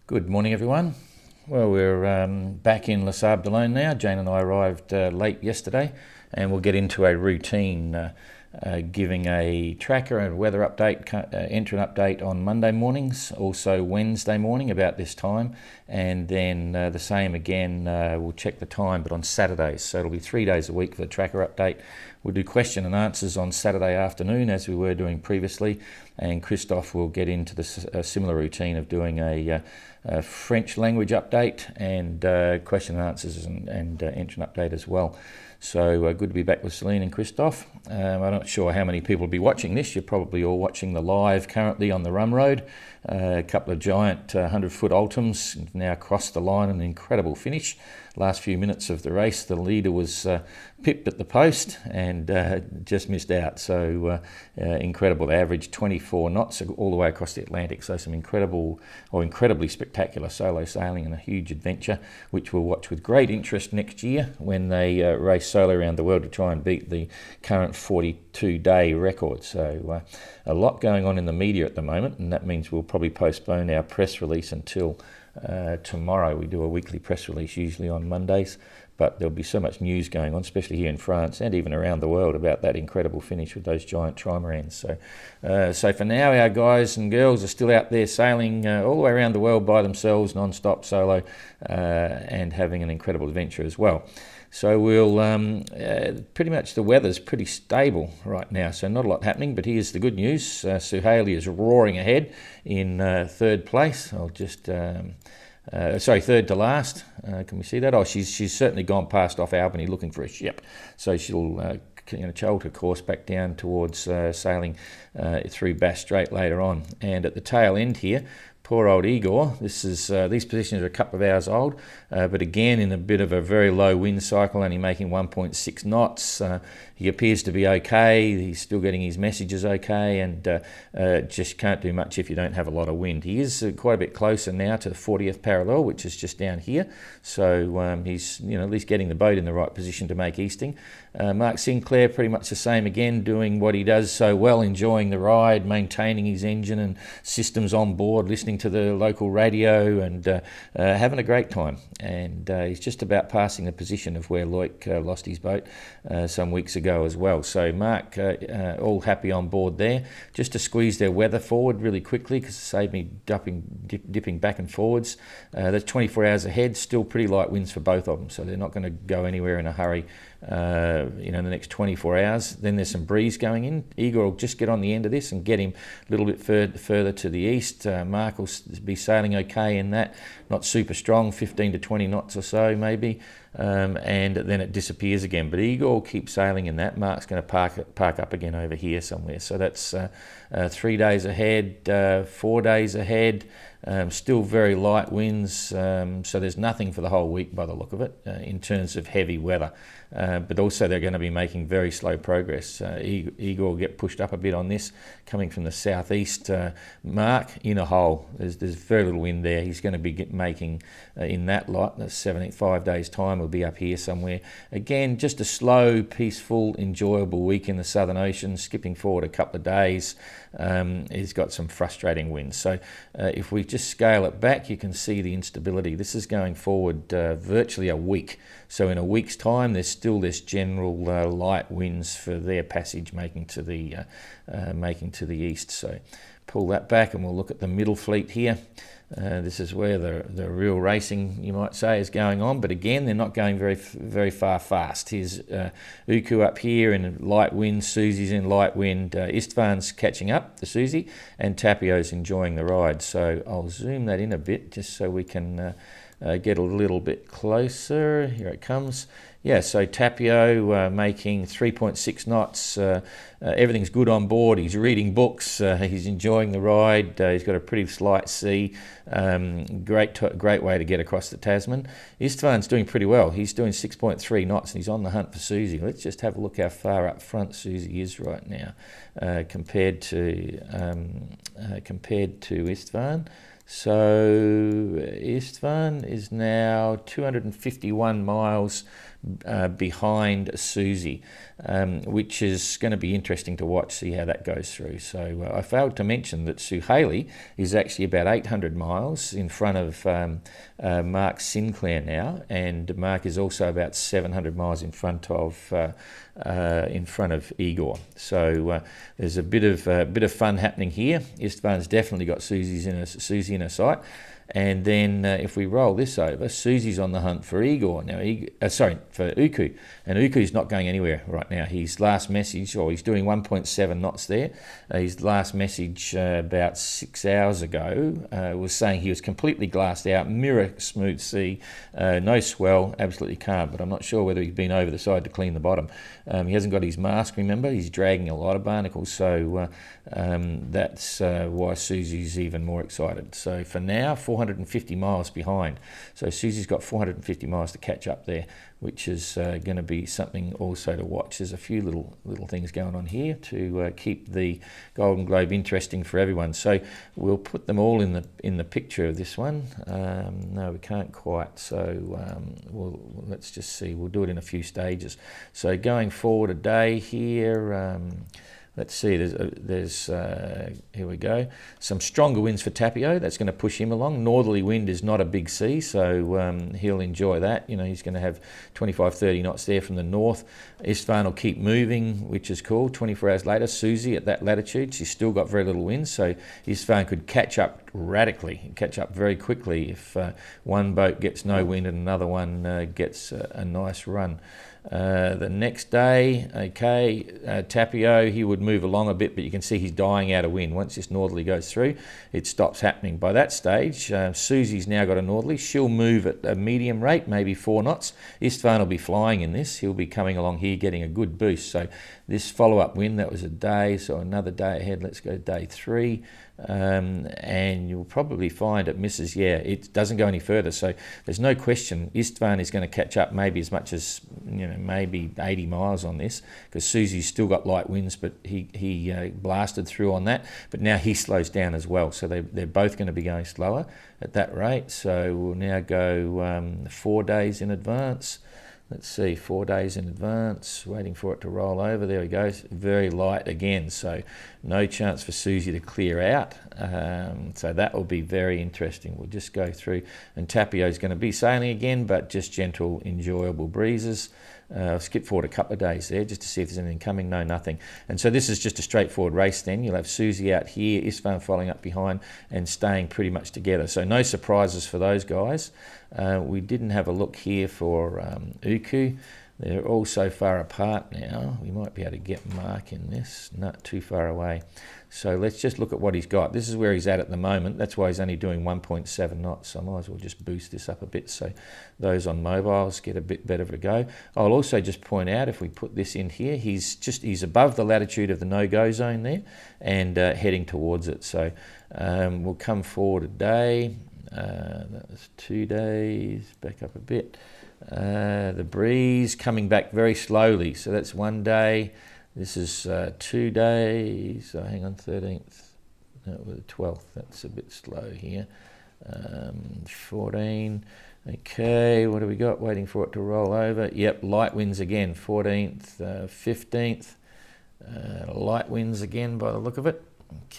Good morning, everyone. Well, we're back in Les Sables d'Olonne now. Jane and I arrived late yesterday, and we'll get into a routine, giving a tracker and weather update, entrant update on Monday mornings, also Wednesday morning about this time, and then the same again, we'll check the time, but on Saturdays. So it'll be 3 days a week for the tracker update. We'll do question and answers on Saturday afternoon, as we were doing previously, and Christophe will get into the similar routine of doing a French language update and question and answers and entrant update as well. So good to be back with Celine and Christophe. I'm not sure how many people will be watching this. You're probably all watching the live currently on the Rum Road. A couple of giant 100-foot ultims now crossed the line, an incredible finish. Last few minutes of the race, the leader was pipped at the post and just missed out. So incredible. They averaged 24 knots all the way across the Atlantic. So some incredibly spectacular solo sailing and a huge adventure, which we'll watch with great interest next year when they race solo around the world to try and beat the current 42-day record. So a lot going on in the media at the moment, and that means we'll probably postpone our press release until tomorrow. We do a weekly press release usually on Mondays, but there'll be so much news going on, especially here in France and even around the world, about that incredible finish with those giant trimarans. So for now, our guys and girls are still out there sailing all the way around the world by themselves, non-stop solo, and having an incredible adventure as well. So we'll pretty much the weather's pretty stable right now, so not a lot happening. But here's the good news: Suhaili is roaring ahead in third place. Third to last. Can we see that? Oh, she's certainly gone past off Albany looking for a ship, so she'll chart her course back down towards sailing through Bass Strait later on. And at the tail end here, poor old Igor. These positions are a couple of hours old, but again in a bit of a very low wind cycle, only making 1.6 knots. He appears to be okay. He's still getting his messages okay, and just can't do much if you don't have a lot of wind. He is quite a bit closer now to the 40th parallel, which is just down here. So he's at least getting the boat in the right position to make easting. Mark Sinclair pretty much the same again, doing what he does so well, enjoying the ride, maintaining his engine and systems on board, listening to the local radio and having a great time. And he's just about passing the position of where Loic lost his boat some weeks ago as well. So Mark, all happy on board there. Just to squeeze their weather forward really quickly, because it saved me dipping back and forwards. That's 24 hours ahead, still pretty light winds for both of them, so they're not going to go anywhere in a hurry in the next 24 hours. Then there's some breeze going in. Igor will just get on the end of this and get him a little bit further to the east. Mark will be sailing okay in that, not super strong, 15 to 20 knots or so maybe, and then it disappears again. But Igor will keep sailing in that. Mark's going to park up again over here somewhere. So that's 3 days ahead, 4 days ahead. Still very light winds, so there's nothing for the whole week by the look of it in terms of heavy weather. But also they're going to be making very slow progress. Igor will get pushed up a bit on this, coming from the southeast. Mark in a hole. There's very little wind there. He's going to be making in that lot. That's 5 days time. We'll be up here somewhere. Again, just a slow, peaceful, enjoyable week in the Southern Ocean. Skipping forward a couple of days, he's got some frustrating winds. So if we just scale it back, you can see the instability. This is going forward virtually a week. So in a week's time, there's still this general light winds for their passage making to the east. So pull that back and we'll look at the middle fleet here. This is where the real racing, you might say, is going on. But again, they're not going very far fast. Here's Uku up here in light wind. Susie's in light wind. Istvan's catching up to Susie, and Tapio's enjoying the ride. So I'll zoom that in a bit just so we can get a little bit closer. Here it comes. Yeah, so Tapio making 3.6 knots. Everything's good on board. He's reading books. He's enjoying the ride. He's got a pretty slight sea. Great way to get across the Tasman. Istvan's doing pretty well. He's doing 6.3 knots and he's on the hunt for Susie. Let's just have a look how far up front Susie is right now compared to Istvan. So Istvan is now 251 miles behind Susie, which is going to be interesting to watch, see how that goes through. So I failed to mention that Sue Haley is actually about 800 miles in front of Mark Sinclair now, and Mark is also about 700 miles in front of Igor. So there's a bit of fun happening here. Istvan's definitely got Susie in her sight. And then if we roll this over, Susie's on the hunt for Igor now. For Uku, and Uku's not going anywhere right now. His last message, or he's doing 1.7 knots there. His last message about 6 hours ago was saying he was completely glassed out, mirror smooth sea, no swell, absolutely calm. But I'm not sure whether he's been over the side to clean the bottom. He hasn't got his mask. Remember, he's dragging a lot of barnacles, so that's why Susie's even more excited. So for now, 450 miles behind. So Susie's got 450 miles to catch up there, which is going to be something also to watch. There's a few little things going on here to keep the Golden Globe interesting for everyone. So we'll put them all in the picture of this one. No, we can't quite. So let's just see. We'll do it in a few stages. So going forward a day here. Let's see, there's here we go, some stronger winds for Tapio. That's going to push him along. Northerly wind is not a big sea, so he'll enjoy that. You know, he's going to have 25, 30 knots there from the north. Istvan will keep moving, which is cool. 24 hours later, Susie at that latitude, she's still got very little wind, so Istvan could catch up radically, catch up very quickly if one boat gets no wind and another one gets a nice run. The next day, Tapio, he would move along a bit, but you can see he's dying out of wind. Once this northerly goes through, it stops happening. By that stage, Susie's now got a northerly. She'll move at a medium rate, maybe 4 knots. Istvan will be flying in this. He'll be coming along here, getting a good boost. So this follow-up wind, that was a day, so another day ahead. Let's go day 3. And you'll probably find it misses. Yeah, it doesn't go any further, so there's no question Istvan is going to catch up maybe as much as, you know, maybe 80 miles on this, because Susie's still got light winds, but he blasted through on that, but now he slows down as well, so they're both going to be going slower at that rate. So we'll now go 4 days in advance. Let's see, 4 days in advance, waiting for it to roll over. There we go, very light again, so no chance for Susie to clear out. So that will be very interesting. We'll just go through, and Tapio's going to be sailing again, but just gentle, enjoyable breezes. I'll skip forward a couple of days there just to see if there's anything coming. No, nothing. And so this is just a straightforward race then. You'll have Susie out here, Istvan following up behind and staying pretty much together. So no surprises for those guys. We didn't have a look here for Uku. They're all so far apart now. We might be able to get Mark in this, not too far away. So let's just look at what he's got. This is where he's at the moment. That's why he's only doing 1.7 knots. So I might as well just boost this up a bit so those on mobiles get a bit better of a go. I'll also just point out, if we put this in here, he's above the latitude of the no-go zone there and heading towards it. So we'll come forward a day. That was 2 days, back up a bit. The breeze coming back very slowly, so that's 1 day. This is 2 days. So hang on, 13th, no, the 12th. That's a bit slow here. 14. Okay, what do we got? Waiting for it to roll over. Yep, light winds again. 14th, 15th. Light winds again by the look of it.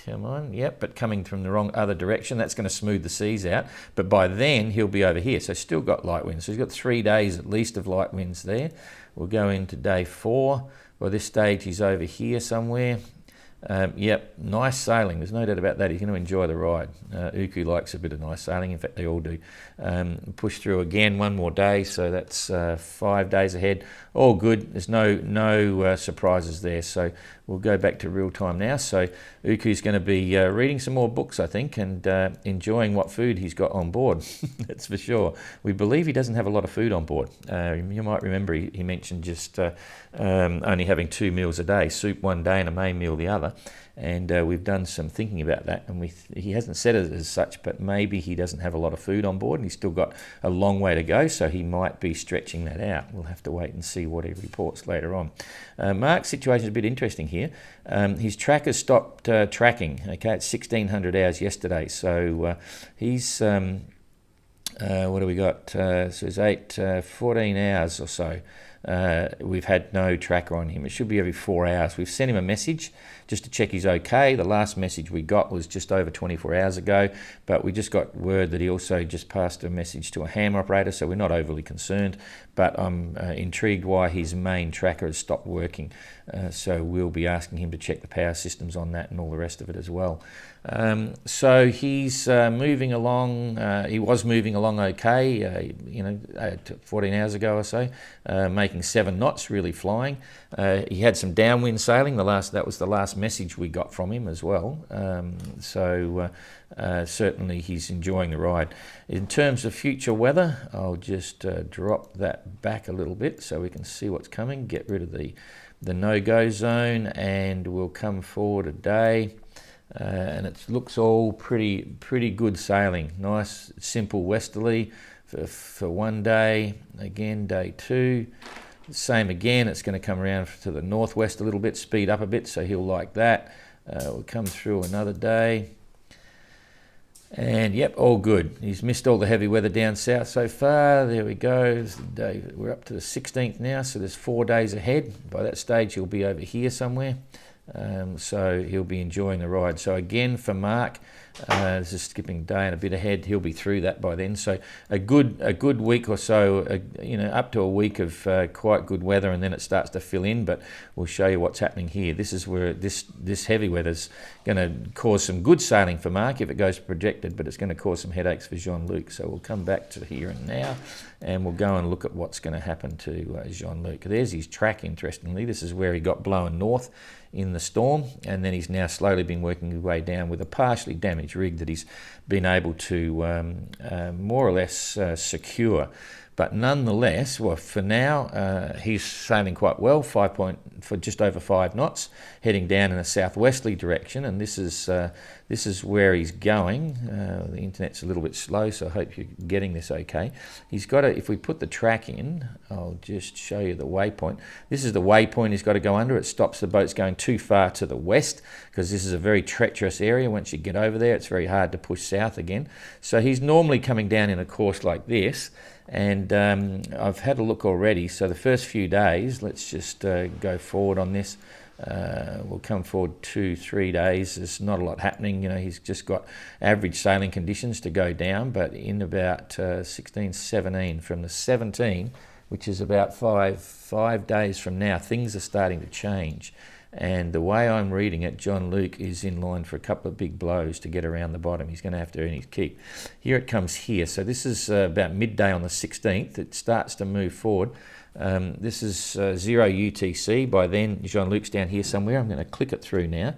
Come on, yep, but coming from the wrong other direction. That's going to smooth the seas out. But by then, he'll be over here. So still got light winds. So he's got 3 days at least of light winds there. We'll go into day 4. By this stage, he's over here somewhere. Yep, nice sailing. There's no doubt about that. He's going to enjoy the ride. Uku likes a bit of nice sailing. In fact, they all do. Push through again, 1 more day. So that's 5 days ahead. All good. There's no surprises there. So we'll go back to real time now. So Uku's going to be reading some more books, I think, and enjoying what food he's got on board. That's for sure. We believe he doesn't have a lot of food on board. You might remember he mentioned just only having 2 meals a day, soup 1 day and a main meal the other. And we've done some thinking about that, and he hasn't said it as such, but maybe he doesn't have a lot of food on board and he's still got a long way to go, so he might be stretching that out. We'll have to wait and see what he reports later on. Mark's situation is a bit interesting here. His tracker stopped tracking, okay, at 1600 hours yesterday, so he's What do we got? So it's 14 hours or so. We've had no tracker on him. It should be every 4 hours. We've sent him a message just to check he's okay. The last message we got was just over 24 hours ago, but we just got word that he also just passed a message to a ham operator, so we're not overly concerned, but I'm intrigued why his main tracker has stopped working. So we'll be asking him to check the power systems on that and all the rest of it as well. So he's moving along. He was moving along okay, 14 hours ago or so, making 7 knots, really flying. He had some downwind sailing. That was the last message we got from him as well. Certainly he's enjoying the ride. In terms of future weather, I'll just drop that back a little bit so we can see what's coming. Get rid of the no-go zone, and we'll come forward a day. And it looks all pretty good sailing. Nice, simple westerly for one day. Again, day 2. Same again, it's going to come around to the northwest a little bit, speed up a bit, so he'll like that. We'll come through another day. And yep, all good. He's missed all the heavy weather down south so far. There we go. We're up to the 16th now, so there's 4 days ahead. By that stage, he'll be over here somewhere. So he'll be enjoying the ride. So again, for Mark, this is skipping a day and a bit ahead. He'll be through that by then. So a good week or so, up to a week of quite good weather, and then it starts to fill in. But we'll show you what's happening here. This is where this heavy weather's going to cause some good sailing for Mark if it goes projected, but it's going to cause some headaches for Jean-Luc. So we'll come back to here and now, and we'll go and look at what's going to happen to Jean-Luc. There's his track, interestingly. This is where he got blown north in the storm, and then he's now slowly been working his way down with a partially damaged rig that he's been able to more or less secure. But nonetheless, well, for now, he's sailing quite well, for just over 5 knots, heading down in a southwesterly direction, and this is where he's going. The internet's a little bit slow, so I hope you're getting this okay. He's got to, if we put the track in, I'll just show you the waypoint. This is the waypoint he's got to go under. It stops the boats going too far to the west, because this is a very treacherous area. Once you get over there, it's very hard to push south again. So he's normally coming down in a course like this, and I've had a look already. So the first few days, let's just go forward on this. We'll come forward 2-3 days. There's not a lot happening. He's just got average sailing conditions to go down, but in about 16, 17, from the 17, which is about five days from now, things are starting to change. And the way I'm reading it, Jean-Luc is in line for a couple of big blows to get around the bottom. He's going to have to earn his keep. Here it comes here. So this is about midday on the 16th. It starts to move forward. This is 0 UTC. By then, Jean-Luc's down here somewhere. I'm going to click it through now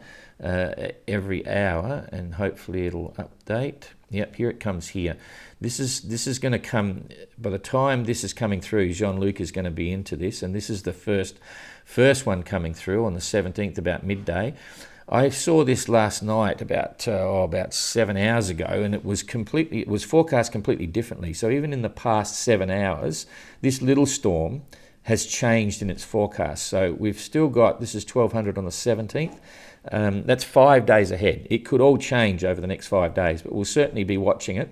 every hour, and hopefully it'll update. Yep, here it comes here. This is going to come, by the time this is coming through, Jean-Luc is going to be into this, and this is the first one coming through on the 17th about midday. I saw this last night about 7 hours ago, and it was forecast completely differently. So even in the past 7 hours, this little storm has changed in its forecast. So we've still got, this is 1200 on the 17th. That's 5 days ahead. It could all change over the next 5 days, but we'll certainly be watching it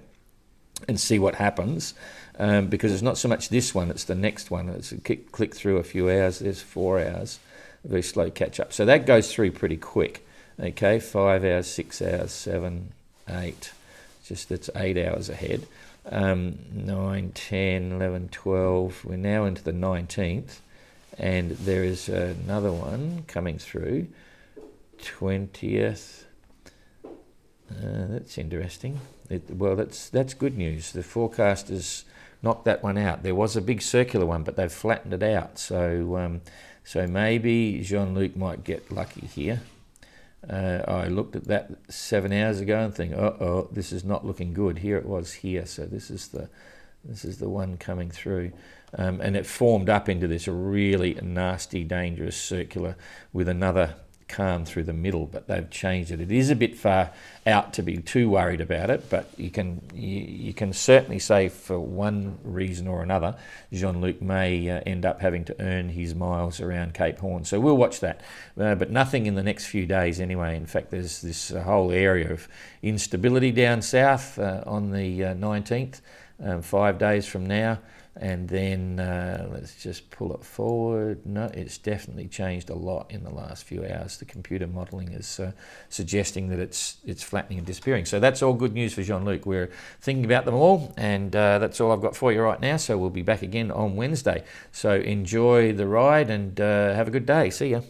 and see what happens, because it's not so much this one, it's the next one. It's a click through a few hours. There's 4 hours, a very slow catch up. So that goes through pretty quick. Okay, 5 hours, 6 hours, 7, 8, that's 8 hours ahead. 9, 10, 11, 12, we're now into the 19th, and there is another one coming through, 20th. That's interesting. That's good news. The forecasters knocked that one out. There was a big circular one, but they've flattened it out. So maybe Jean-Luc might get lucky here. I looked at that 7 hours ago and think, this is not looking good. Here it was here. So this is the one coming through, and it formed up into this really nasty, dangerous circular with another calm through the middle, but they've changed it. It is a bit far out to be too worried about it, but you can certainly say for one reason or another, Jean-Luc may end up having to earn his miles around Cape Horn. So we'll watch that, but nothing in the next few days anyway. In fact, there's this whole area of instability down south on the 19th, 5 days from now. And then let's just pull it forward. No, it's definitely changed a lot in the last few hours. The computer modelling is suggesting that it's flattening and disappearing. So that's all good news for Jean-Luc. We're thinking about them all, and that's all I've got for you right now. So we'll be back again on Wednesday. So enjoy the ride and have a good day. See ya.